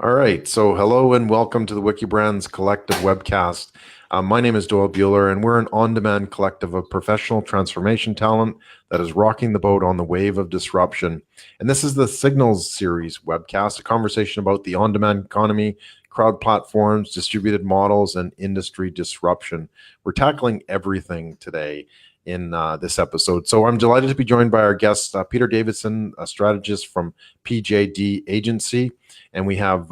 All right, so hello and welcome to the Wikibrands Collective Webcast. My name is Doyle Buehler, and we're an on-demand collective of professional transformation talent that is rocking the boat on the wave of disruption. And this is the Signals series webcast, a conversation about the on-demand economy, crowd platforms, distributed models, and industry disruption. We're tackling everything today in this episode. So I'm delighted to be joined by our guest, Peter Davison, a strategist from PJD Agency. And we have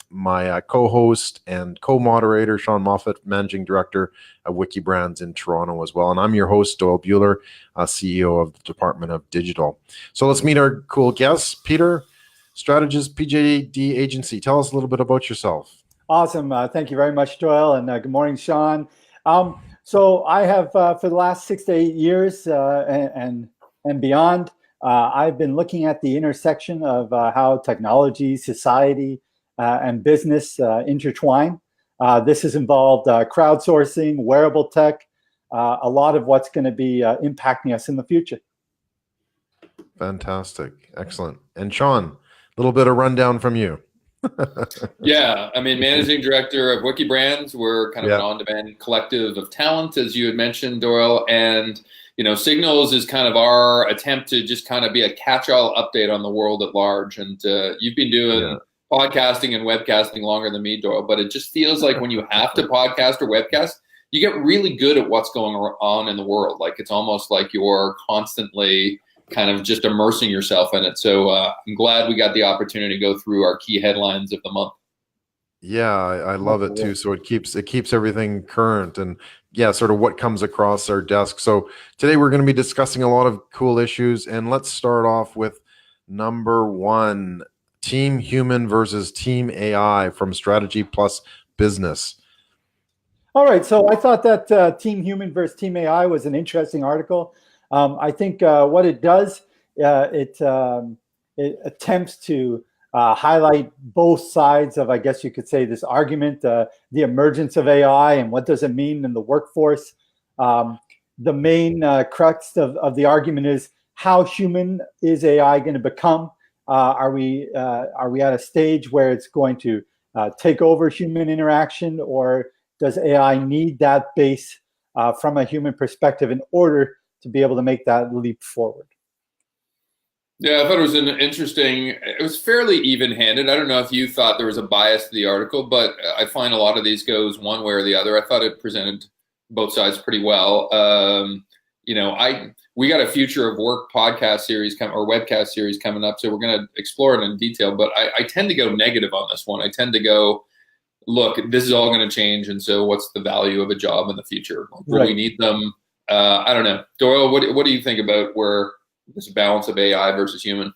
my co-host and co-moderator, Sean Moffitt, Managing Director of Wikibrands in Toronto as well. And I'm your host, Doyle Buehler, CEO of the Dept.Digital. So let's meet our cool guests. Peter, strategist, PJD Agency. Tell us a little bit about yourself. Awesome. Thank you very much, Doyle. And good morning, Sean. So I have, for the last 6 to 8 years and beyond, I've been looking at the intersection of how technology, society, and business intertwine. This has involved crowdsourcing, wearable tech, a lot of what's going to be impacting us in the future. Fantastic. Excellent. And Sean, a little bit of rundown from you. Yeah, I mean, managing director of Wikibrands. We're kind of an on-demand collective of talent, as you had mentioned, Doyle. And, you know, Signals is kind of our attempt to just kind of be a catch-all update on the world at large. And you've been doing podcasting and webcasting longer than me, Doyle, but it just feels like when you have to podcast or webcast, you get really good at what's going on in the world. Like, it's almost like you're constantly kind of just immersing yourself in it. So I'm glad we got the opportunity to go through our key headlines of the month. Yeah, I love it too. So it keeps everything current and sort of what comes across our desk. So today we're going to be discussing a lot of cool issues, and let's start off with number one: Team Human versus Team AI from Strategy+Business. All right, so I thought that Team Human versus Team AI was an interesting article. I think what it does, it attempts to highlight both sides of, I guess you could say, this argument, the emergence of AI and what does it mean in the workforce. The main crux of the argument is, how human is AI going to become? Are we at a stage where it's going to take over human interaction, or does AI need that base from a human perspective in order to be able to make that leap forward? Yeah, I thought it was it was fairly even-handed. I don't know if you thought there was a bias to the article, but I find a lot of these goes one way or the other. I thought it presented both sides pretty well. We got a Future of Work podcast series or webcast series coming up, so we're going to explore it in detail, but I tend to go negative on this one. I tend to go, look, this is all going to change, and so what's the value of a job in the future? Will we need them? I don't know. Doyle, what do you think about where this balance of AI versus human?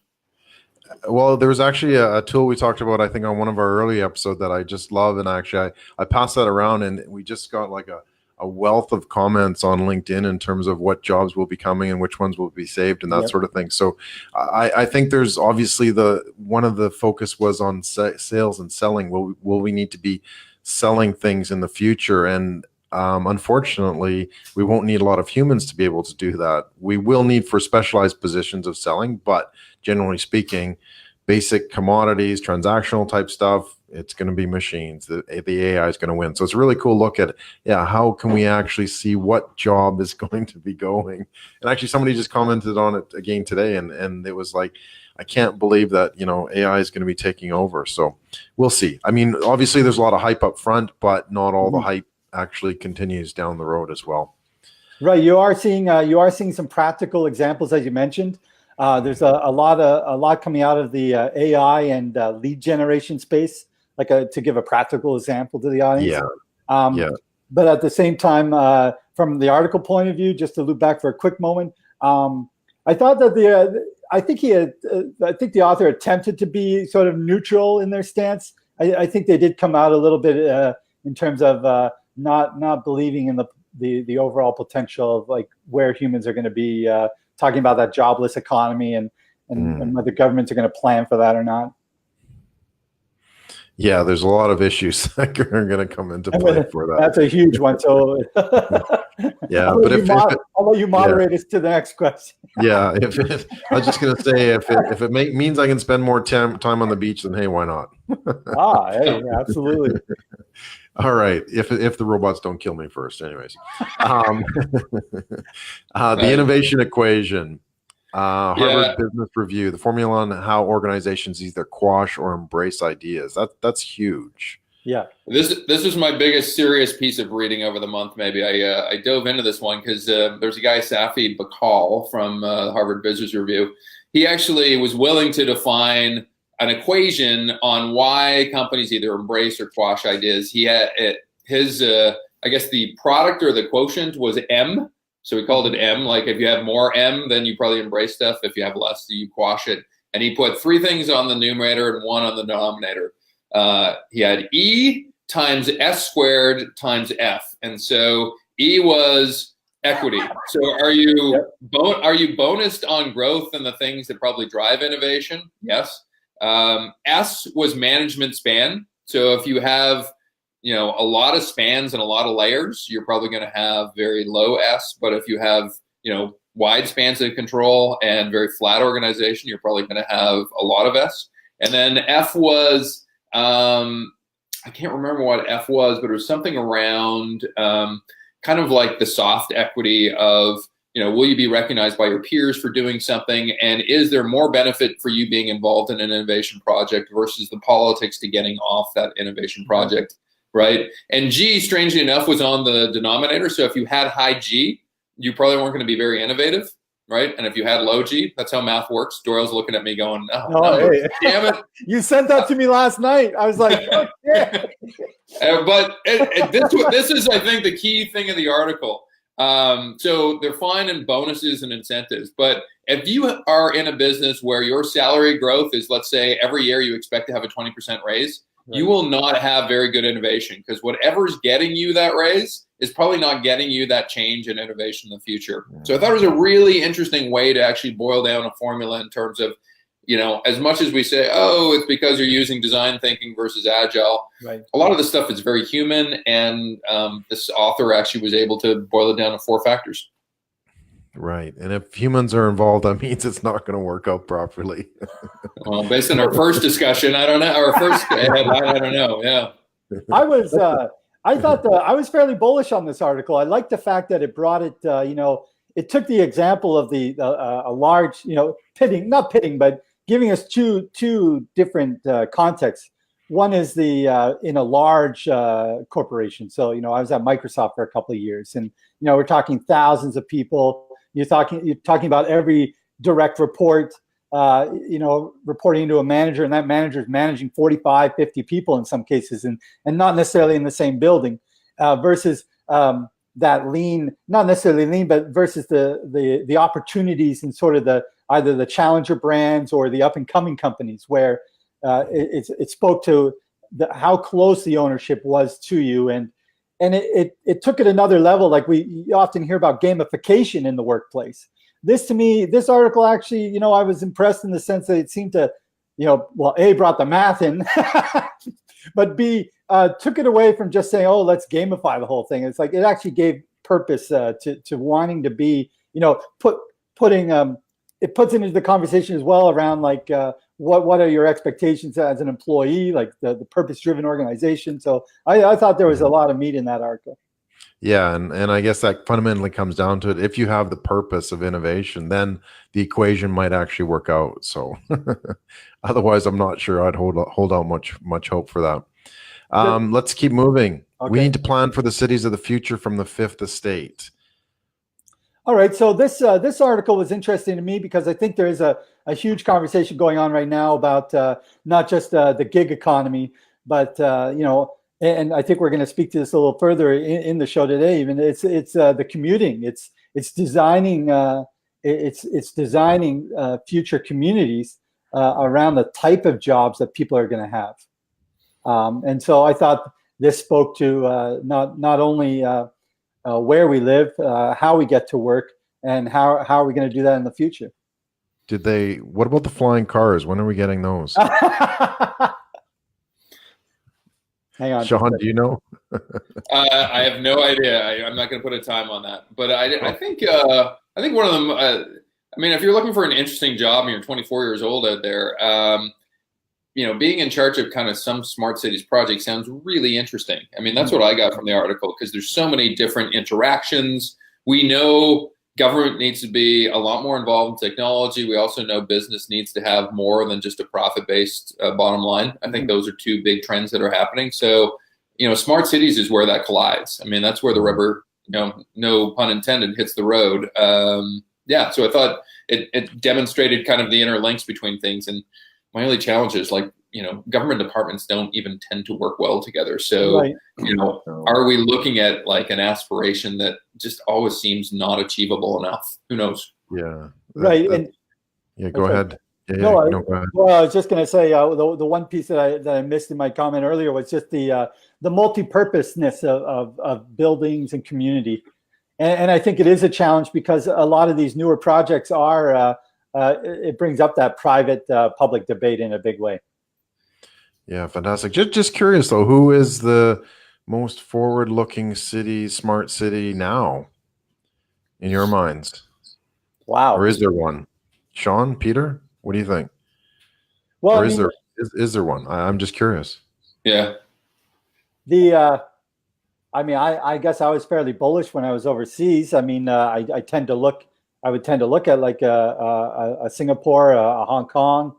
Well, there was actually a tool we talked about, I think, on one of our early episodes that I just love. And actually, I passed that around, and we just got like a wealth of comments on LinkedIn in terms of what jobs will be coming and which ones will be saved and that sort of thing. So I think there's obviously one of the focus was on sales and selling. Will we need to be selling things in the future? And unfortunately, we won't need a lot of humans to be able to do that. We will need for specialized positions of selling, but generally speaking, basic commodities, transactional type stuff, it's going to be machines. The AI is going to win. So it's a really cool look at, how can we actually see what job is going to be going? And actually, somebody just commented on it again today, and it was like, I can't believe that, AI is going to be taking over. So we'll see. I mean, obviously, there's a lot of hype up front, but not all the hype actually continues down the road as well. Right, you are seeing some practical examples, as you mentioned. There's a lot coming out of the AI and lead generation space, like to give a practical example to the audience. But at the same time, from the article point of view, just to loop back for a quick moment, I thought that I think the author attempted to be sort of neutral in their stance. I think they did come out a little bit in terms of not believing in the overall potential of like where humans are going to be, talking about that jobless economy and whether governments are going to plan for that or not. Yeah, there's a lot of issues that are going to come into play for that. That's a huge one. So yeah, I'll but I'll let you moderate us to the next question. Yeah, I was just going to say, if it means I can spend more time on the beach, then hey, why not? Hey, absolutely. All right, if the robots don't kill me first, anyways. The innovation equation, Harvard Business Review, the formula on how organizations either quash or embrace ideas. That's huge. Yeah. This is my biggest serious piece of reading over the month. Maybe I dove into this one because there's a guy, Safi Bakal from Harvard Business Review. He actually was willing to define an equation on why companies either embrace or quash ideas. He had his I guess the product or the quotient was M, so he called it M. Like if you have more M, then you probably embrace stuff. If you have less, you quash it. And he put 3 things on the numerator and 1 on the denominator. He had E times S squared times F, and so E was equity. So are you bonused on growth and the things that probably drive innovation? Yes. S was management span. So if you have a lot of spans and a lot of layers, you're probably going to have very low S. But if you have wide spans of control and very flat organization, you're probably going to have a lot of S. And then F was I can't remember what F was, but it was something around kind of like the soft equity of, will you be recognized by your peers for doing something? And is there more benefit for you being involved in an innovation project versus the politics to getting off that innovation project, right? And G, strangely enough, was on the denominator. So if you had high G, you probably weren't going to be very innovative. Right. And if you had low G, that's how math works. Doyle's looking at me going, hey. Damn it. You sent that to me last night. I was like, oh, yeah. But this is, I think, the key thing of the article. So they're fine in bonuses and incentives. But if you are in a business where your salary growth is, let's say, every year you expect to have a 20% raise, you will not have very good innovation because whatever's getting you that raise is probably not getting you that change and innovation in the future. So I thought it was a really interesting way to actually boil down a formula in terms of, as much as we say, oh, it's because you're using design thinking versus agile. Right. A lot of the stuff is very human, and this author actually was able to boil it down to 4 factors. Right. And if humans are involved, that means it's not going to work out properly. Well, based on our first discussion, I don't know. Our first headline, I don't know. Yeah. I thought I was fairly bullish on this article. I liked the fact that it brought it, it took the example of a large, not pitting, but giving us two different contexts. One is in a large corporation. So, I was at Microsoft for a couple of years, and we're talking thousands of people. You're talking about every direct report, reporting to a manager, and that manager is managing 45, 50 people in some cases, and not necessarily in the same building, versus that lean, not necessarily lean, but versus the opportunities and sort of either the challenger brands or the up and coming companies where it spoke to how close the ownership was to you, and it took it another level. Like you often hear about gamification in the workplace. This article actually, I was impressed in the sense that it seemed to, A, brought the math in, but B, took it away from just saying, oh, let's gamify the whole thing. It's like it actually gave purpose to wanting to be, it puts into the conversation as well around like what are your expectations as an employee, like the purpose-driven organization. So I thought there was a lot of meat in that article. Yeah, and I guess that fundamentally comes down to it. If you have the purpose of innovation, then the equation might actually work out. So otherwise, I'm not sure I'd hold out much hope for that. Let's keep moving. Okay. We need to plan for the cities of the future from the Fifth Estate. All right, so this article was interesting to me because I think there is a huge conversation going on right now about not just the gig economy, but and I think we're going to speak to this a little further in the show today. Even it's the commuting. It's designing future communities around the type of jobs that people are going to have. And so I thought this spoke to not only where we live, how we get to work, and how are we going to do that in the future. What about the flying cars? When are we getting those? Hang on. Sean, do you know? I have no idea. I'm not going to put a time on that. But I think one of them. I mean, if you're looking for an interesting job and you're 24 years old out there, being in charge of kind of some smart cities project sounds really interesting. I mean, that's what I got from the article, because there's so many different interactions. We know government needs to be a lot more involved in technology. We also know business needs to have more than just a profit-based bottom line. I think those are two big trends that are happening. So, smart cities is where that collides. I mean, that's where the rubber, no pun intended, hits the road. So I thought it demonstrated kind of the interlinks between things. And my only challenge is, government departments don't even tend to work well together. So, Right. Are we looking at like an aspiration that just always seems not achievable enough? Who knows? Yeah. Right. Go ahead. Go ahead. Well, I was just going to say the one piece that I missed in my comment earlier was just the multi-purposeness of buildings and community, and I think it is a challenge because a lot of these newer projects are it brings up that private public debate in a big way. Yeah, fantastic. Just curious though, who is the most forward-looking city, smart city now, in your minds? Wow. Or is there one? Sean, Peter, what do you think? Well, or is there one? I'm just curious. Yeah. I guess I was fairly bullish when I was overseas. I mean, I would tend to look at like a Singapore, a Hong Kong,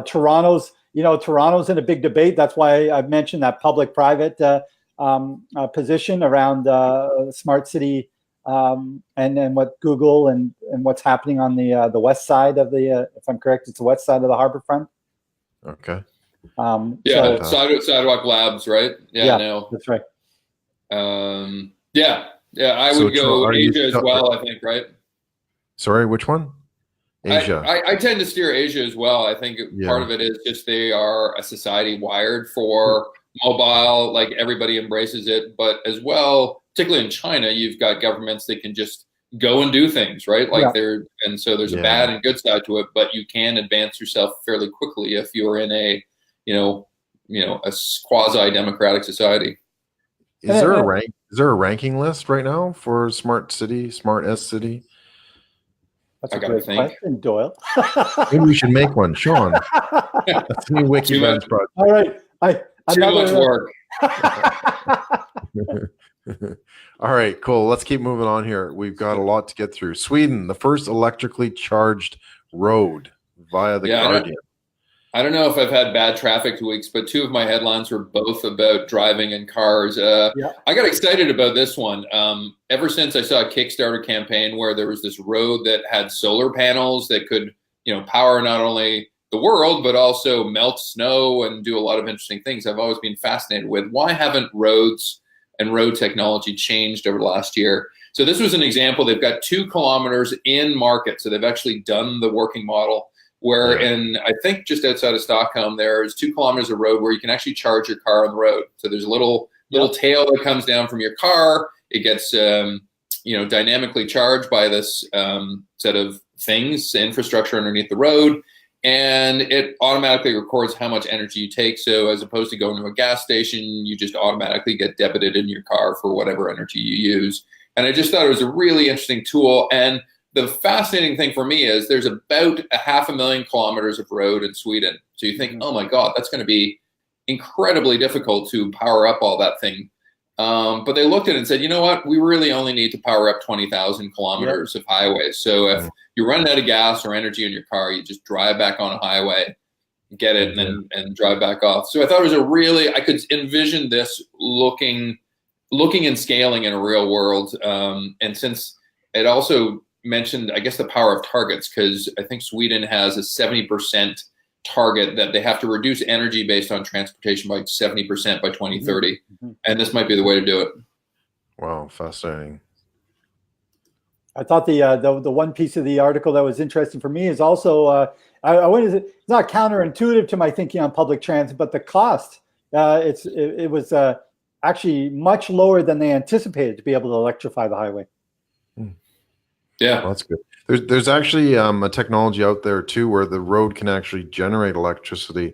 Toronto's. Toronto's in a big debate. That's why I mentioned that public-private position around smart city, and then what Google and what's happening on the west side of the, if I'm correct, it's the west side of the harborfront. Okay. Sidewalk Labs, right? Yeah, no, that's right. I would go Asia as well, I think, right? Sorry, which one? Asia. I tend to steer Asia as well. I think part of it is just they are a society wired for mobile, like everybody embraces it. But as well, particularly in China, you've got governments that can just go and do things, right? Like so there's a bad and good side to it, but you can advance yourself fairly quickly if you're in a a quasi-democratic society. Is there a ranking list right now for smart city, smart S city? That's a great question, Doyle. Maybe we should make one, Sean. That's a new Wikibrands project. All right, too much work. All right, cool. Let's keep moving on here. We've got a lot to get through. Sweden, the first electrically charged road via the Guardian. I don't know if I've had bad traffic weeks, but two of my headlines were both about driving and cars. I got excited about this one. Ever since I saw a Kickstarter campaign where there was this road that had solar panels that could, power not only the world, but also melt snow and do a lot of interesting things, I've always been fascinated with why haven't roads and road technology changed over the last year? So this was an example. They've got 2 kilometers in market. So they've actually done the working model. Where I think just outside of Stockholm, there's 2 kilometers of road where you can actually charge your car on the road. So there's a little tail that comes down from your car. It gets, dynamically charged by this set of things, infrastructure underneath the road, and it automatically records how much energy you take. So as opposed to going to a gas station, you just automatically get debited in your car for whatever energy you use. And I just thought it was a really interesting tool. And the fascinating thing for me is there's about 500,000 kilometers of road in Sweden. So you think, oh my God, that's going to be incredibly difficult to power up all that thing. But they looked at it and said, you know what, we really only need to power up 20,000 kilometers of highways. So if you're running out of gas or energy in your car, you just drive back on a highway, get it, and drive back off. So I thought it was I could envision this looking and scaling in a real world. And since it also mentioned, I guess, the power of targets, because I think Sweden has a 70% target that they have to reduce energy based on transportation by 70% by 2030. And this might be the way to do it. Wow, fascinating. I thought the one piece of the article that was interesting for me is also, it's not counterintuitive to my thinking on public transit, but the cost. It was actually much lower than they anticipated to be able to electrify the highway. Yeah. Well, that's good. There's actually a technology out there too where the road can actually generate electricity.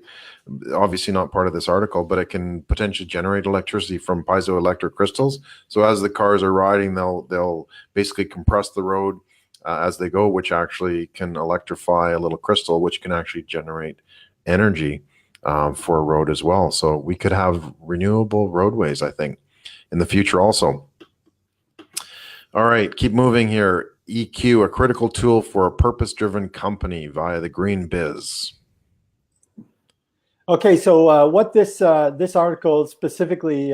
Obviously not part of this article, but it can potentially generate electricity from piezoelectric crystals. So as the cars are riding, they'll basically compress the road as they go, which actually can electrify a little crystal, which can actually generate energy for a road as well. So we could have renewable roadways, I think, in the future also. All right, keep moving here. EQ, a critical tool for a purpose-driven company via the Green Biz. Okay, so what this article specifically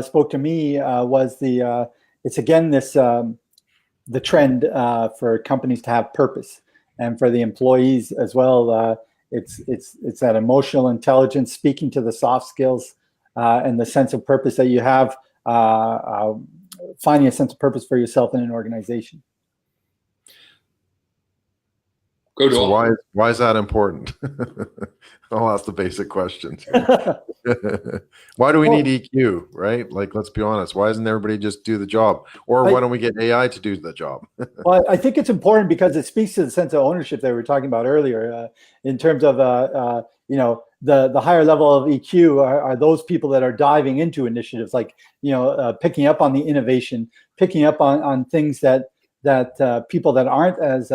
spoke to me was it's again this the trend for companies to have purpose, and for the employees as well. It's that emotional intelligence, speaking to the soft skills and the sense of purpose that you have, finding a sense of purpose for yourself in an organization. Go So why is that important? I'll ask the basic questions. Why do we need EQ, right? Like, let's be honest. Why doesn't everybody just do the job? Or why don't we get AI to do the job? Well, I think it's important because it speaks to the sense of ownership that we were talking about earlier. In terms of the higher level of EQ are those people that are diving into initiatives, like picking up on the innovation, picking up on things that people that aren't as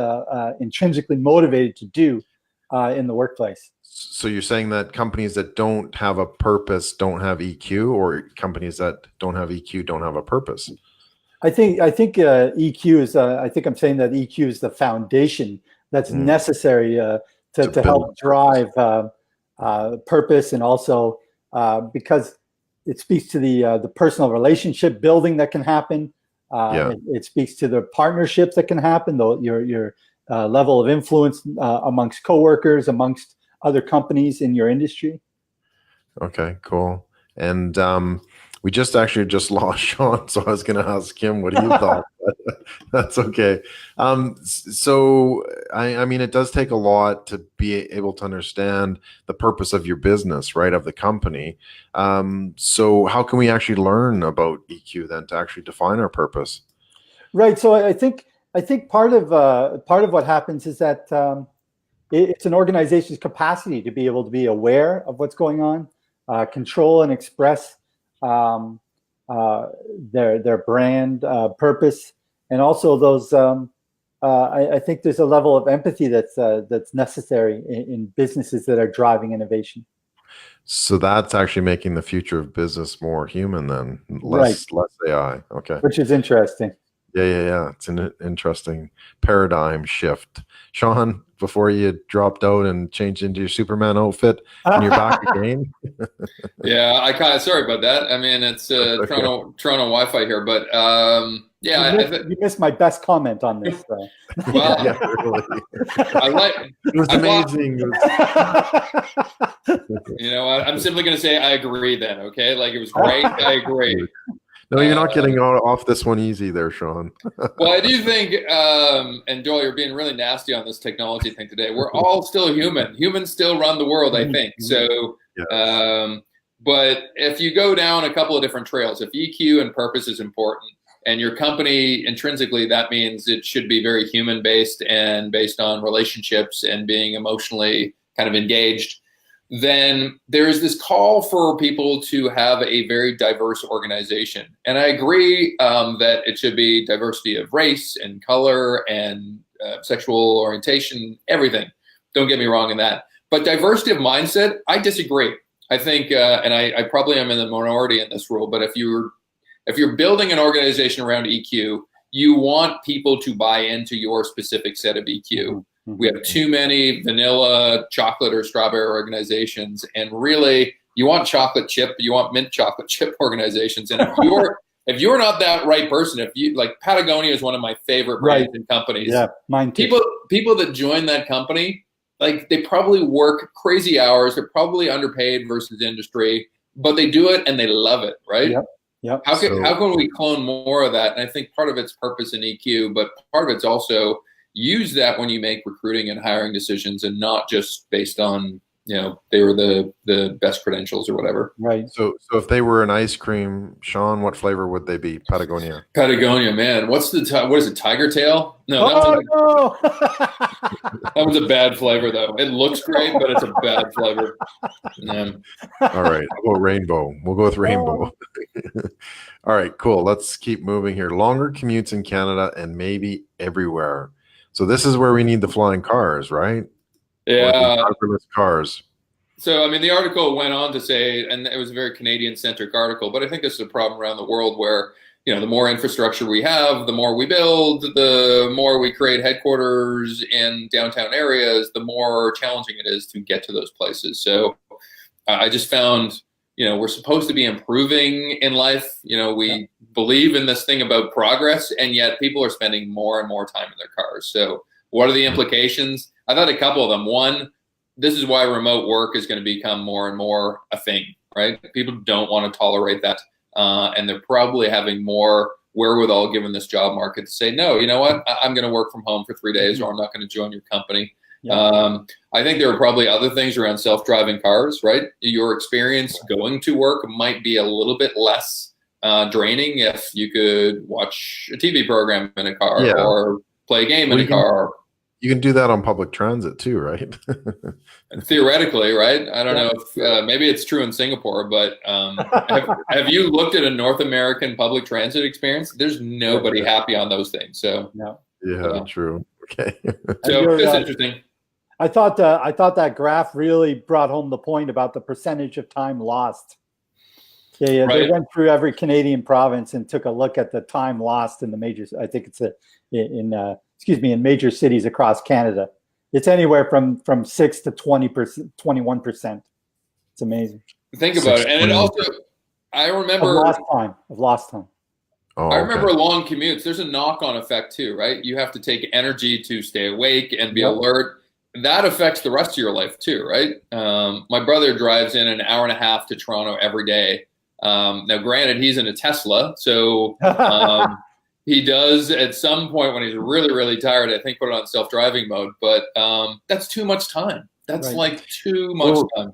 intrinsically motivated to do in the workplace. So you're saying that companies that don't have a purpose don't have EQ, or companies that don't have EQ don't have a purpose? I think EQ is. I think I'm saying that EQ is the foundation that's necessary to help drive purpose, and also because it speaks to the personal relationship building that can happen. It speaks to the partnerships that can happen, though your level of influence amongst coworkers, amongst other companies in your industry. Okay, cool. And we just lost Sean, so I was going to ask him what he thought. That's okay. So I mean, it does take a lot to be able to understand the purpose of your business, right, of the company. So how can we actually learn about EQ then to actually define our purpose? Right. So I think part of what happens is that it's an organization's capacity to be able to be aware of what's going on, control and express their brand purpose, and also those. I think there's a level of empathy that's necessary in businesses that are driving innovation. So that's actually making the future of business more human, then less AI. Okay, which is interesting. Yeah. It's an interesting paradigm shift. Sean, before you dropped out and changed into your Superman outfit and you're back again. Yeah, I kind of sorry about that. I mean, it's Toronto Wi-Fi here, but you missed my best comment on this. Well, really. It was amazing. You know what? I'm simply going to say I agree. Then, okay, like it was great. I agree. No, you're not getting off this one easy there, Sean. Well, I do think, and Doyle, you're being really nasty on this technology thing today. We're all still human. Humans still run the world, I think. So, but if you go down a couple of different trails, if EQ and purpose is important, and your company intrinsically, that means it should be very human-based and based on relationships and being emotionally kind of engaged, then there is this call for people to have a very diverse organization. And I agree that it should be diversity of race and color and sexual orientation, everything. Don't get me wrong in that. But diversity of mindset, I disagree. I think, and I probably am in the minority in this rule, but if you're building an organization around EQ, you want people to buy into your specific set of EQ. We have too many vanilla, chocolate, or strawberry organizations, and really, you want chocolate chip, you want mint chocolate chip organizations. And if you're not that right person, if you like, Patagonia is one of my favorite brands and companies. Yeah, mine too. People that join that company, like they probably work crazy hours. They're probably underpaid versus industry, but they do it and they love it, right? Yep. How can we clone more of that? And I think part of it's purpose and EQ, but part of it's also use that when you make recruiting and hiring decisions, and not just based on they were the best credentials or whatever. Right. So if they were an ice cream, Sean, what flavor would they be? Patagonia. Patagonia, man. What is it? Tiger tail? No, No. that one's a bad flavor though. It looks great, but it's a bad flavor. All right. How about rainbow? We'll go with rainbow. All right, cool. Let's keep moving here. Longer commutes in Canada and maybe everywhere. So this is where we need the flying cars, right? Yeah. Driverless cars. So, I mean, the article went on to say, and it was a very Canadian-centric article, but I think this is a problem around the world where, the more infrastructure we have, the more we build, the more we create headquarters in downtown areas, the more challenging it is to get to those places. So I just found, we're supposed to be improving in life. We believe in this thing about progress, and yet people are spending more and more time in their cars. So what are the implications? I thought a couple of them. One, this is why remote work is going to become more and more a thing, right? People don't want to tolerate that. And they're probably having more wherewithal given this job market to say, no, you know what? I'm going to work from home for 3 days, or I'm not going to join your company. Yeah. I think there are probably other things around self-driving cars, right? Your experience going to work might be a little bit less draining if you could watch a TV program in a car or play a game in a car. You can do that on public transit too, right? Theoretically, right? I don't know if maybe it's true in Singapore, but have you looked at a North American public transit experience? There's nobody happy on those things. So true. Okay. So it's interesting. I thought that graph really brought home the point about the percentage of time lost. They went through every Canadian province and took a look at the time lost in the major. I think it's in major cities across Canada. It's anywhere from 6 to 20%, 21%. It's amazing. Think about it. And it also, I remember of lost time. Oh, I remember long commutes. There's a knock-on effect too, right? You have to take energy to stay awake and be alert. That affects the rest of your life too, right? My brother drives in an hour and a half to Toronto every day. Now, granted, he's in a Tesla, so he does at some point when he's really, really tired, I think, put it on self-driving mode. But that's too much time. That's like too much time.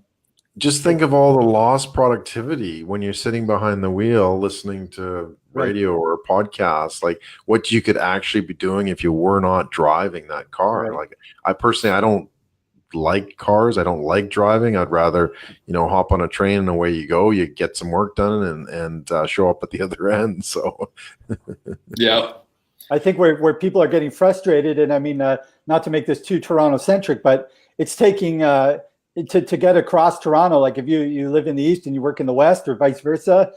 Just think of all the lost productivity when you're sitting behind the wheel listening to radio or a podcast, like what you could actually be doing if you were not driving that car. Like I don't like cars. I don't like driving. I'd rather, hop on a train and away you go. You get some work done and show up at the other end. So yeah. I think where people are getting frustrated, and I mean, not to make this too Toronto centric, but it's taking to get across Toronto, like if you live in the east and you work in the west or vice versa,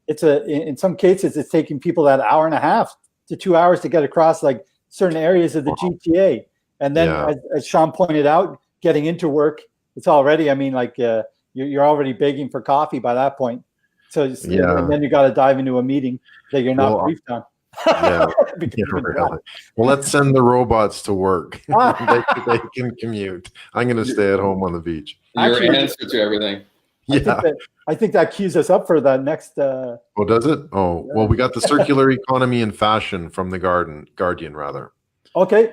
it's in some cases it's taking people that hour and a half to 2 hours to get across like certain areas of the GTA. And then as Sean pointed out, getting into work, it's already, I mean, like you're already begging for coffee by that point. So and then you got to dive into a meeting that you're not briefed on. Really. Well, let's send the robots to work. they can commute. I'm going to stay at home on the beach. Your answer to everything. I think that cues us up for the next. Oh, does it? Oh, well, we got the circular economy and fashion from the Guardian, rather. Okay.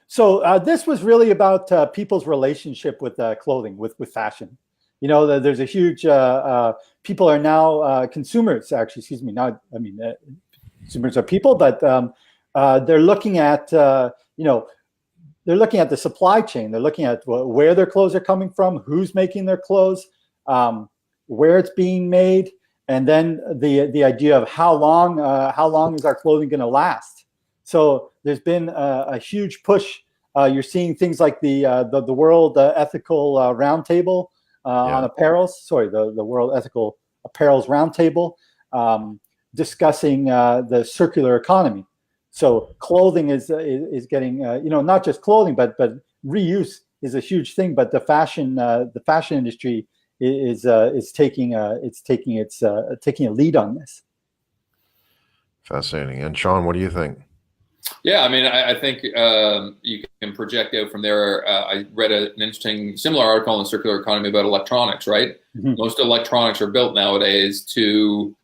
So this was really about people's relationship with clothing, with fashion. There's a huge. People are now consumers. Actually, excuse me. Consumers are people, but they're looking at they're looking at the supply chain. They're looking at where their clothes are coming from, who's making their clothes, where it's being made, and then the idea of how long is our clothing going to last. So there's been a huge push. You're seeing things like the World Ethical Roundtable on apparels. Sorry, the World Ethical Apparels Roundtable. Discussing the circular economy. So clothing is getting not just clothing, but reuse is a huge thing. But the fashion industry is taking a lead on this. Fascinating. And Sean, what do you think? Yeah, I mean, I think you can project out from there. I read an interesting similar article on the circular economy about electronics. Right, most electronics are built nowadays to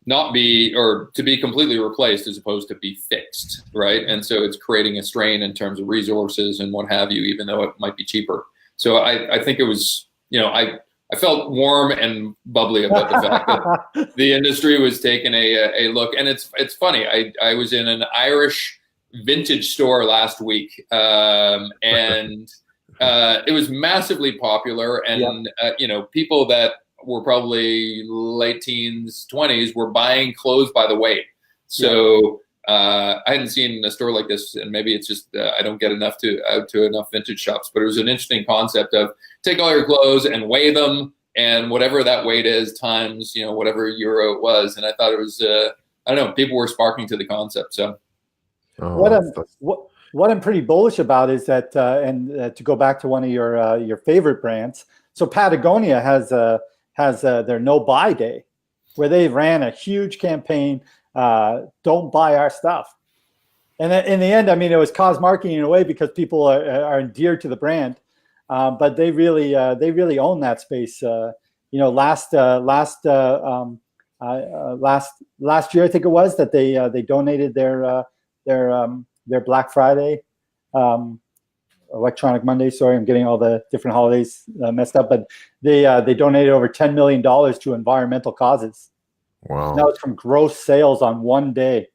not be, or to be completely replaced as opposed to be fixed, right? And so it's creating a strain in terms of resources and what have you, even though it might be cheaper. So I think it was, I felt warm and bubbly about the fact that the industry was taking a look. And it's funny. I was in an Irish vintage store last week, and it was massively popular. And people that were probably late teens, 20s were buying clothes by the weight. So I hadn't seen a store like this, and maybe it's just I don't get out to enough vintage shops. But it was an interesting concept of take all your clothes and weigh them, and whatever that weight is times whatever euro it was. And I thought it was I don't know, people were sparking to the concept. So what I'm pretty bullish about is that to go back to one of your favorite brands. So Patagonia has their no buy day, where they ran a huge campaign. Don't buy our stuff. And in the end, I mean, it was cause marketing in a way because people are endeared to the brand. But they really own that space. Last year, I think it was, that they donated their Black Friday, Electronic Monday. Sorry, I'm getting all the different holidays messed up. But they donated over $10 million to environmental causes. Wow. That was from gross sales on one day.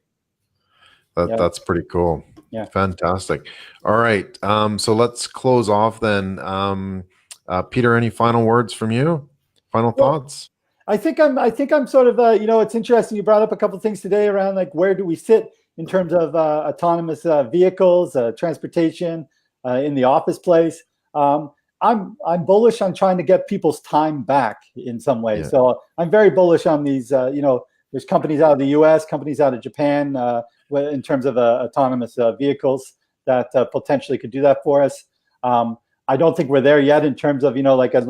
That's pretty cool. Yeah. Fantastic. All right. So let's close off then. Peter, any final words from you? Final thoughts? I think I'm sort of, it's interesting. You brought up a couple of things today around like, where do we sit in terms of autonomous vehicles, transportation in the office place. I'm bullish on trying to get people's time back in some way. Yeah. So I'm very bullish on these. There's companies out of the U.S., companies out of Japan, in terms of autonomous vehicles that potentially could do that for us. I don't think we're there yet in terms of I'd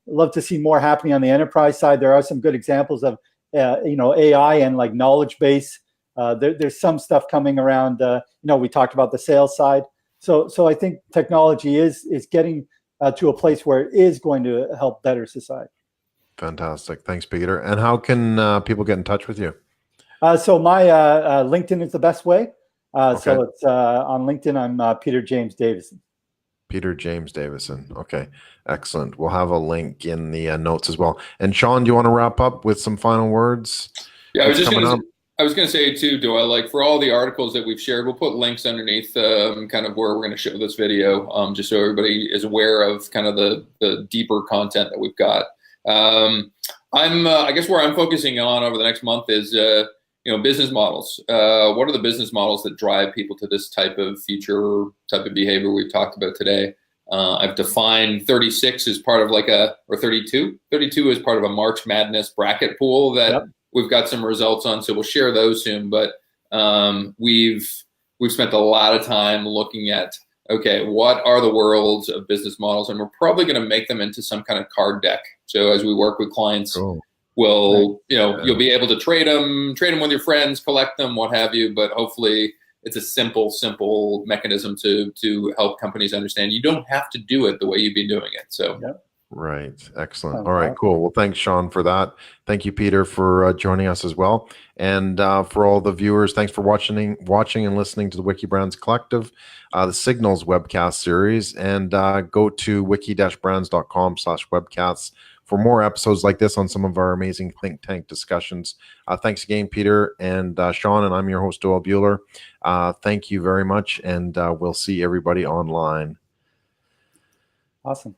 love to see more happening on the enterprise side. There are some good examples of AI and like knowledge base. There's some stuff coming around. We talked about the sales side. So I think technology is getting to a place where it is going to help better society. Fantastic. Thanks, Peter. And how can people get in touch with you? So my LinkedIn is the best way. Okay. So it's on LinkedIn. I'm Peter James Davison. Peter James Davison. Okay, excellent. We'll have a link in the notes as well. And Sean, do you want to wrap up with some final words? Yeah, I was going to say too, Doyle, like for all the articles that we've shared, we'll put links underneath kind of where we're going to show this video, just so everybody is aware of kind of the deeper content that we've got. I guess where I'm focusing on over the next month is, business models. What are the business models that drive people to this type of future, type of behavior we've talked about today? I've defined 36 as part of or 32. 32 is part of a March Madness bracket pool that we've got some results on, so we'll share those soon. But we've spent a lot of time looking at, okay, what are the worlds of business models? And we're probably going to make them into some kind of card deck. So as we work with clients, you'll be able to trade them with your friends, collect them, what have you. But hopefully it's a simple mechanism to help companies understand you don't have to do it the way you've been doing it. So. Yep. Right. Excellent. All right, cool. Well, thanks, Sean, for that. Thank you, Peter, for joining us as well. And for all the viewers, thanks for watching and listening to the Wikibrands Collective, the Signals webcast series. And go to wiki-brands.com/webcasts for more episodes like this on some of our amazing think tank discussions. Thanks again, Peter and Sean, and I'm your host, Doyle Buehler. Thank you very much, and we'll see everybody online. Awesome.